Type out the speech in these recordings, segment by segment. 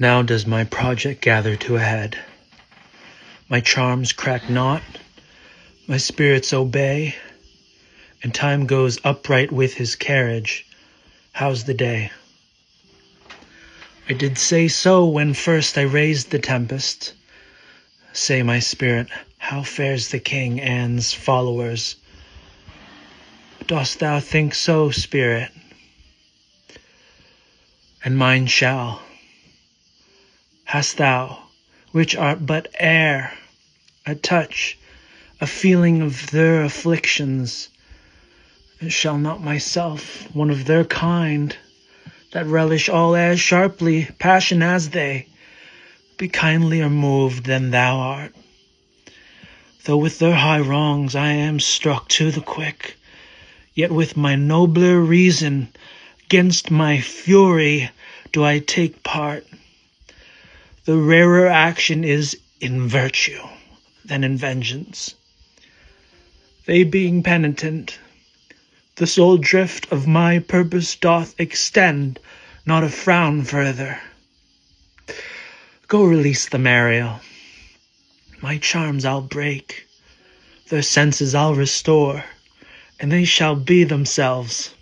Now does my project gather to a head. My charms crack not, my spirits obey, and time goes upright with his carriage. How's the day? I did say so when first I raised the tempest. Say, my spirit, how fares the king Anne's followers? Dost thou think so, spirit? And mine shall. Hast thou, which art but air, a touch, a feeling of their afflictions, shall not myself, one of their kind, that relish all as sharply passion as they, be kindlier moved than thou art? Though with their high wrongs I am struck to the quick, yet with my nobler reason, 'gainst my fury, do I take part. The rarer action is in virtue than in vengeance. They being penitent, the sole drift of my purpose doth extend, not a frown further. Go release them, Ariel. My charms I'll break, their senses I'll restore, and they shall be themselves.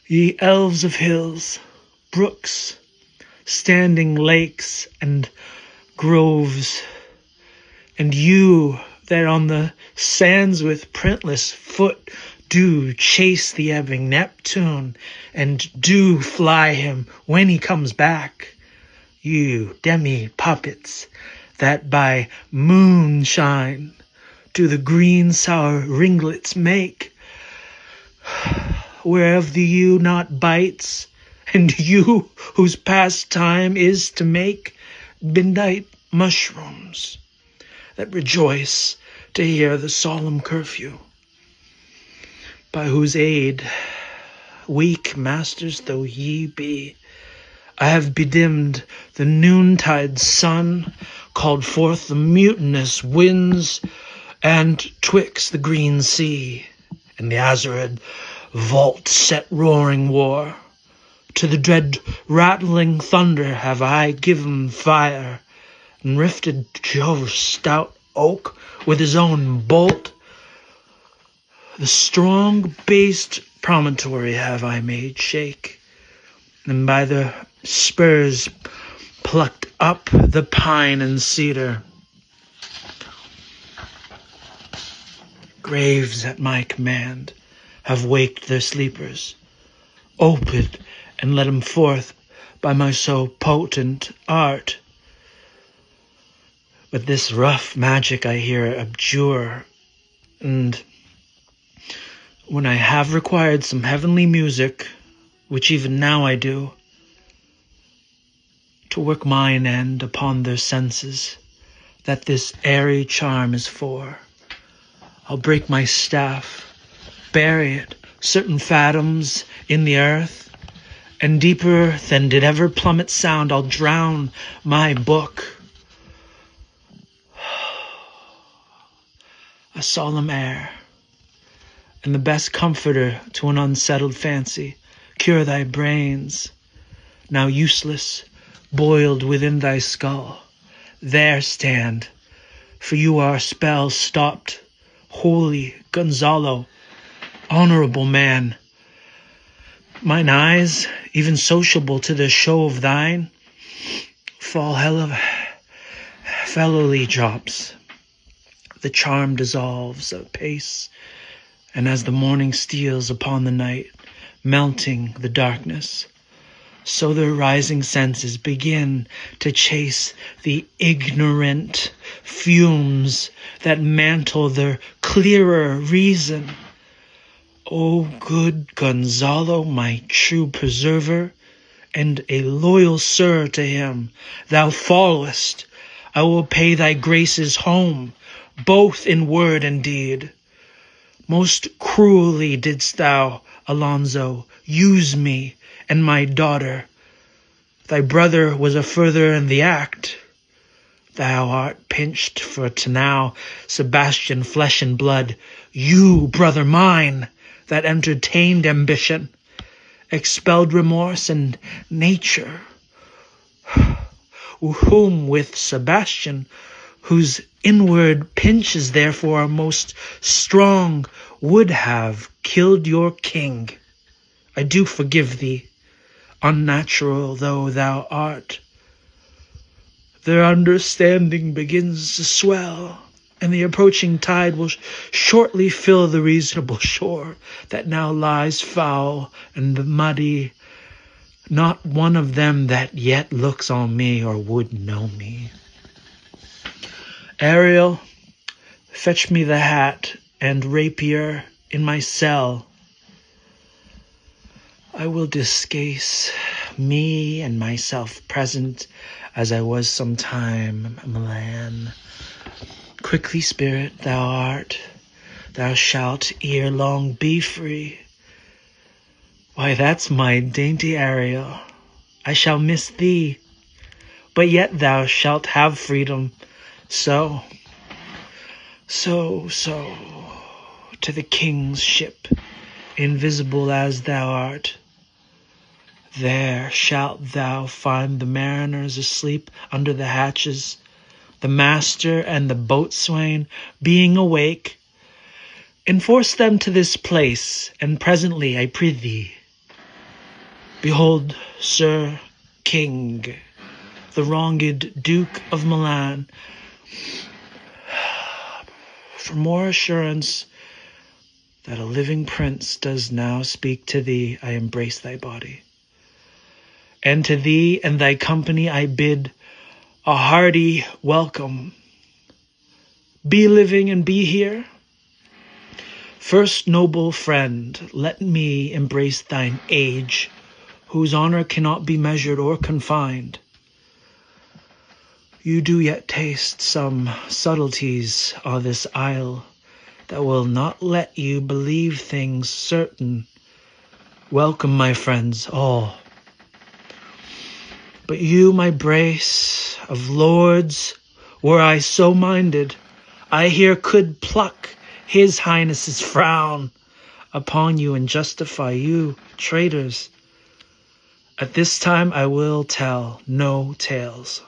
Ye elves of hills, brooks, standing lakes, and groves, and you that on the sands with printless foot do chase the ebbing Neptune, and do fly him when he comes back, you demi-puppets that by moonshine do the green sour ringlets make, whereof the ewe not bites, and you whose pastime is to make midnight mushrooms that rejoice to hear the solemn curfew, by whose aid, weak masters though ye be, I have bedimmed the noontide sun, called forth the mutinous winds, and twixt the green sea and the azured vault set roaring war. To the dread rattling thunder have I given fire, and rifted Jove's stout oak with his own bolt. The strong-based promontory have I made shake, and by the spurs plucked up the pine and cedar. Graves at my command have waked their sleepers, opened and let 'em forth by my so potent art. But this rough magic I here abjure, and when I have required some heavenly music, which even now I do, to work mine end upon their senses, that this airy charm is for, I'll break my staff, bury it certain fathoms in the earth, and deeper than did ever plummet sound, I'll drown my book. A solemn air, and the best comforter to an unsettled fancy, cure thy brains, now useless, boiled within thy skull. There stand, for you are spell stopped, holy Gonzalo, honorable man. Mine eyes, even sociable to the show of thine, fall fellowly drops. The charm dissolves apace, and as the morning steals upon the night, melting the darkness, so their rising senses begin to chase the ignorant fumes that mantle their clearer reason. O good Gonzalo, my true preserver, and a loyal sir to him thou followest, I will pay thy graces home, both in word and deed. Most cruelly didst thou, Alonso, use me and my daughter. Thy brother was a further in the act. Thou art pinched for to now, Sebastian, flesh and blood, you, brother mine, that entertained ambition, expelled remorse and nature, whom with Sebastian, whose inward pinches therefore are most strong, would have killed your king. I do forgive thee, unnatural though thou art. Their understanding begins to swell, and the approaching tide will shortly fill the reasonable shore that now lies foul and muddy. Not one of them that yet looks on me or would know me. Ariel, fetch me the hat and rapier in my cell. I will discase me and myself present as I was sometime, Milan. Quickly, spirit, thou art, thou shalt ere long be free. Why, that's my dainty Ariel. I shall miss thee, but yet thou shalt have freedom. So, to the king's ship, invisible as thou art. There shalt thou find the mariners asleep under the hatches, the master and the boatswain being awake. Enforce them to this place, and presently, I prithee, behold, Sir King, the wronged Duke of Milan. For more assurance that a living prince does now speak to thee, I embrace thy body. And to thee and thy company I bid a hearty welcome. Be living and be here. First, noble friend, let me embrace thine age, whose honor cannot be measured or confined. You do yet taste some subtleties of this isle that will not let you believe things certain. Welcome, my friends, all. But you, my brace of lords, were I so minded, I here could pluck his highness's frown upon you and justify you, traitors. At this time I will tell no tales.